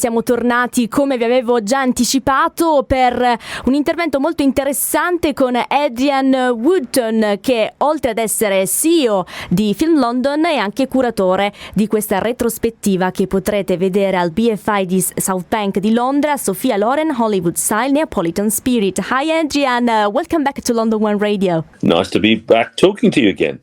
Siamo tornati, come vi avevo già anticipato, per un intervento molto interessante con Adrian Wootton, che oltre ad essere CEO di Film London è anche curatore di questa retrospettiva che potrete vedere al BFI di South Bank di Londra, Sophia Loren, Hollywood Style, Neapolitan Spirit. Hi Adrian, welcome back to London One Radio. Nice to be back talking to you again.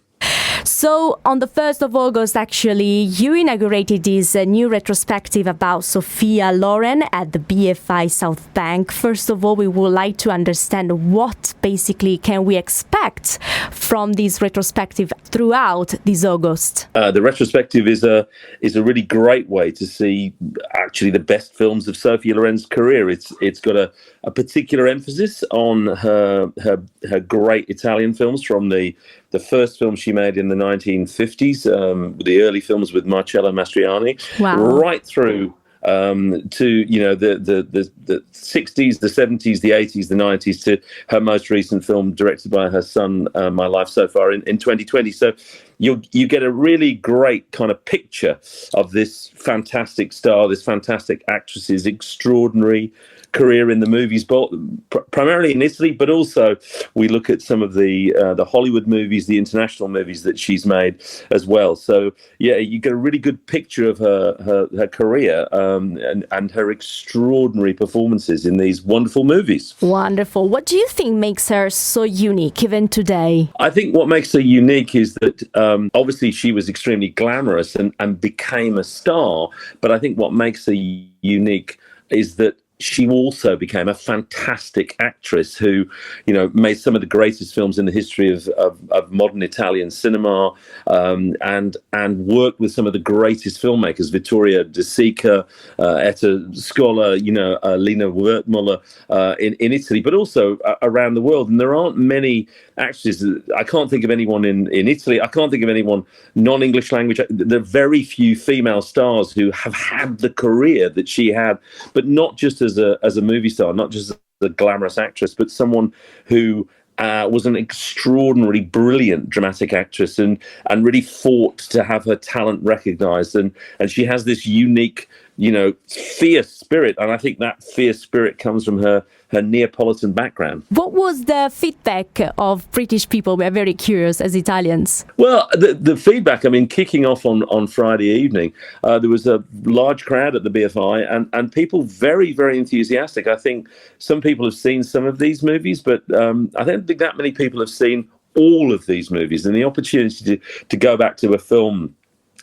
So on the 1st of August, actually, you inaugurated this new retrospective about Sophia Loren at the BFI South Bank. First of all, we would like to understand what basically can we expect from this retrospective throughout this August. The retrospective is a really great way to see actually the best films of Sophia Loren's career. It's got a particular emphasis on her great Italian films, from the first film she made in the 1950s, the early films with Marcello Mastroianni, right through to the 60s, the 70s, the 80s, the 90s, to her most recent film directed by her son, My Life So Far, in 2020. So you get a really great kind of picture of this fantastic star, this fantastic actress's extraordinary career in the movies, primarily in Italy, but also we look at some of the Hollywood movies, the international movies that she's made as well. So yeah, you get a really good picture of her career and her extraordinary performances in these wonderful movies. Wonderful. What do you think makes her so unique even today? I think what makes her unique is that obviously she was extremely glamorous and became a star, but I think what makes her unique is that she also became a fantastic actress who, made some of the greatest films in the history of modern Italian cinema, and worked with some of the greatest filmmakers, Vittorio De Sica, Etta Scola, Lina Wertmuller in Italy, but also around the world. And there aren't many actresses. I can't think of anyone in Italy. I can't think of anyone non-English language. There are very few female stars who have had the career that she had, but not just as a movie star, not just as a glamorous actress, but someone who was an extraordinarily brilliant dramatic actress and really fought to have her talent recognized. And she has this unique, fierce spirit. And I think that fierce spirit comes from her Neapolitan background. What was the feedback of British people? We're very curious as Italians. Well, the feedback, kicking off on Friday evening, there was a large crowd at the BFI and people very, very enthusiastic. I think some people have seen some of these movies, but I don't think that many people have seen all of these movies. And the opportunity to go back to a film,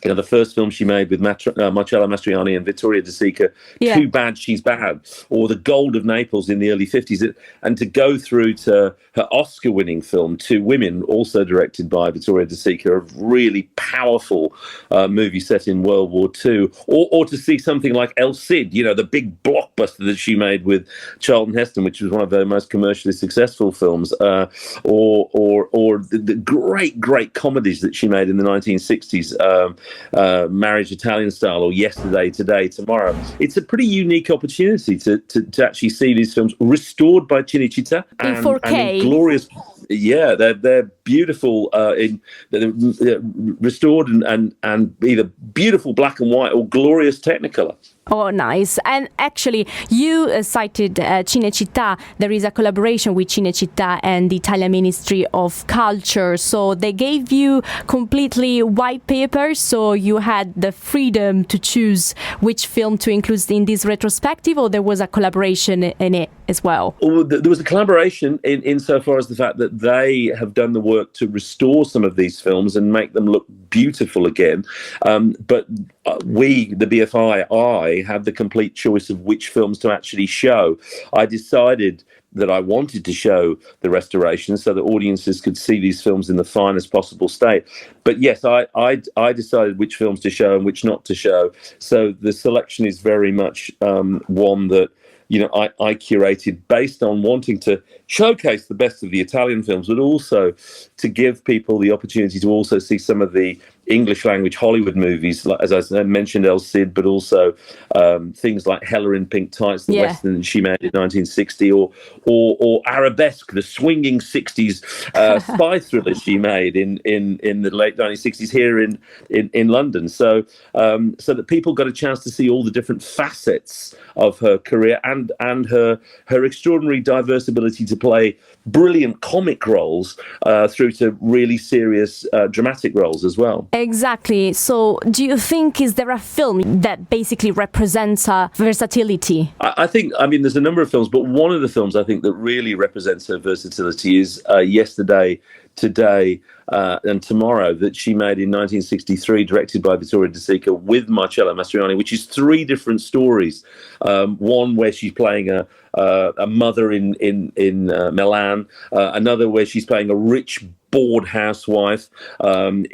the first film she made with Marcello Mastroianni and Vittorio De Sica, Too Bad She's Bad, or The Gold of Naples in the early 50s, and to go through to her Oscar-winning film, Two Women, also directed by Vittorio De Sica, a really powerful movie set in World War II, or to see something like El Cid, the big blockbuster that she made with Charlton Heston, which was one of her most commercially successful films, or the great comedies that she made in the 1960s, Marriage Italian Style, or Yesterday, Today, Tomorrow. It's a pretty unique opportunity to actually see these films restored by Cinecittà in 4K. And in glorious. Yeah, they're beautiful, they're restored and either beautiful black and white or glorious Technicolor. Oh, nice. And actually, you cited Cinecittà. There is a collaboration with Cinecittà and the Italian Ministry of Culture. So they gave you completely white paper, so you had the freedom to choose which film to include in this retrospective, or there was a collaboration in it as well? Well, there was a collaboration insofar as the fact that they have done the work to restore some of these films and make them look beautiful again. But we, the BFI, had the complete choice of which films to actually show. I decided that I wanted to show the restoration so that audiences could see these films in the finest possible state. But yes, I decided which films to show and which not to show. So the selection is very much one that I curated based on wanting to showcase the best of the Italian films, but also to give people the opportunity to also see some of the English language Hollywood movies, like, as I mentioned, El Cid, but also things like Hella in Pink Tights, the Western that she made in 1960, or Arabesque, the swinging 60s spy thriller she made in the late 1960s here in London. So that people got a chance to see all the different facets of her career and her extraordinary diverse ability to play brilliant comic roles through to really serious dramatic roles as well. Exactly. So do you think, is there a film that basically represents her versatility? I think, there's a number of films, but one of the films I think that really represents her versatility is Yesterday, Today, and Tomorrow, that she made in 1963, directed by Vittorio De Sica with Marcello Mastroianni, which is three different stories. One where she's playing a mother in Milan, another where she's playing a rich, bored housewife that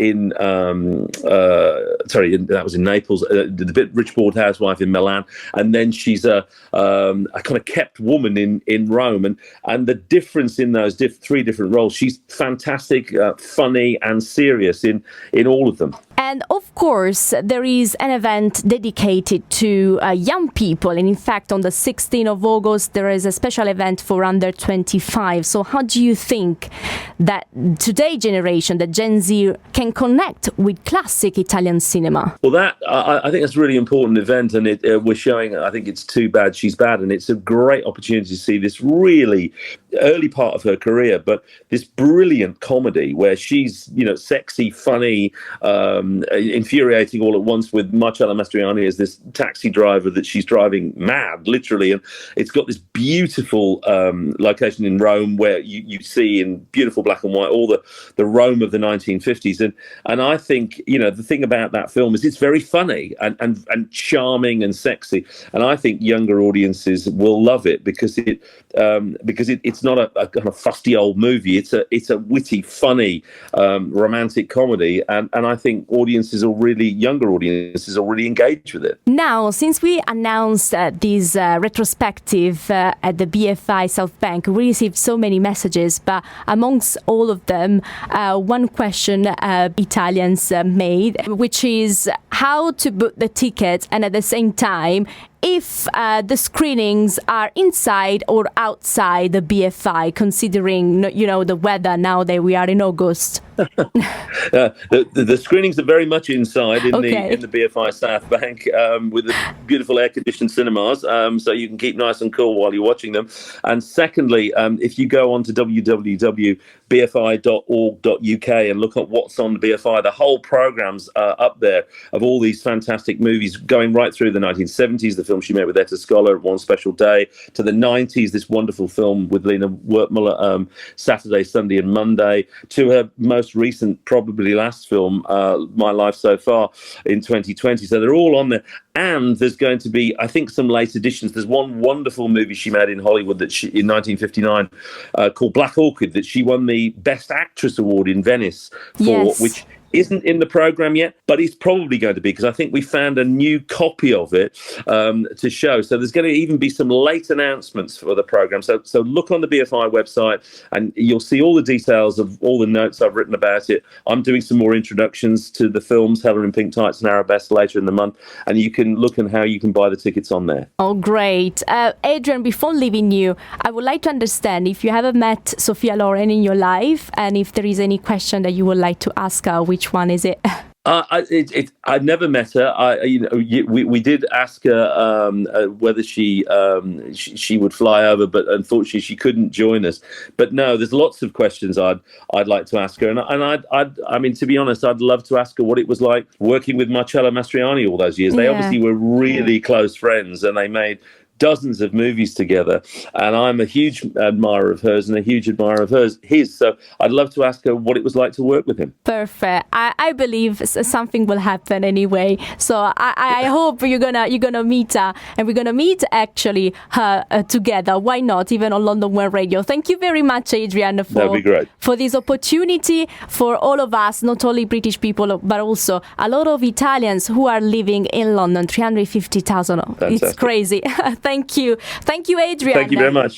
was in Naples, the bit rich bored housewife in Milan, and then she's a kind of kept woman in Rome, and the difference in those three different roles, she's fantastic, funny and serious in all of them. And of course, there is an event dedicated to young people. And in fact, on the 16th of August, there is a special event for under 25. So how do you think that today's generation, the Gen Z, can connect with classic Italian cinema? Well, I think that's a really important event. And we're showing, I think it's Too Bad She's Bad. And it's a great opportunity to see this really early part of her career, but this brilliant comedy where she's, sexy, funny, infuriating all at once, with Marcello Mastroianni as this taxi driver that she's driving mad, literally. And it's got this beautiful location in Rome where you see in beautiful black and white all the Rome of the 1950s. And I think, the thing about that film is it's very funny and charming and sexy. And I think younger audiences will love it because it's not a kind of fusty old movie. It's a witty, funny, romantic comedy. And I think younger audiences will really engage with it. Now, since we announced this retrospective at the BFI South Bank, we received so many messages, but amongst all of them, one question Italians made, which is how to book the tickets, and at the same time, if the screenings are inside or outside the BFI, considering, the weather now that we are in August. The screenings are very much inside in the BFI South Bank with the beautiful air-conditioned cinemas, so you can keep nice and cool while you're watching them. And secondly, if you go on to www.bfi.org.uk and look at what's on the BFI, the whole program's up there of all these fantastic movies going right through the 1970s, the film she made with Etta Scholar, One Special Day, to the 90s, this wonderful film with Lena Wertmuller, Saturday, Sunday and Monday, to her most recent, probably last film, My Life So Far, in 2020. So they're all on there. And there's going to be, I think, some late editions. There's one wonderful movie she made in Hollywood in 1959 called Black Orchid, that she won the Best Actress Award in Venice for, which isn't in the program yet, but it's probably going to be, because I think we found a new copy of it to show. So there's going to even be some late announcements for the program. So look on the BFI website and you'll see all the details of all the notes I've written about it. I'm doing some more introductions to the films, Hella in Pink Tights and Arabesque, later in the month, and you can look at how you can buy the tickets on there. Oh, great. Adrian, before leaving you, I would like to understand if you haven't met Sophia Loren in your life, and if there is any question that you would like to ask her, which one is it? I've never met her. We did ask her whether she would fly over, but unfortunately she couldn't join us. But no, there's lots of questions I'd like to ask her, and to be honest, I'd love to ask her what it was like working with Marcello Mastroianni all those years. They obviously were really close friends, and they made dozens of movies together, and I'm a huge admirer of hers and a huge admirer of his. So I'd love to ask her what it was like to work with him. Perfect. I believe something will happen anyway. So I hope you're gonna meet her, and we're gonna meet actually her together. Why not? Even on London One Radio. Thank you very much, Adrian, That'd be great. for this opportunity for all of us, not only British people, but also a lot of Italians who are living in London. 350,000. It's crazy. Thank you, Adrian. Thank you very much.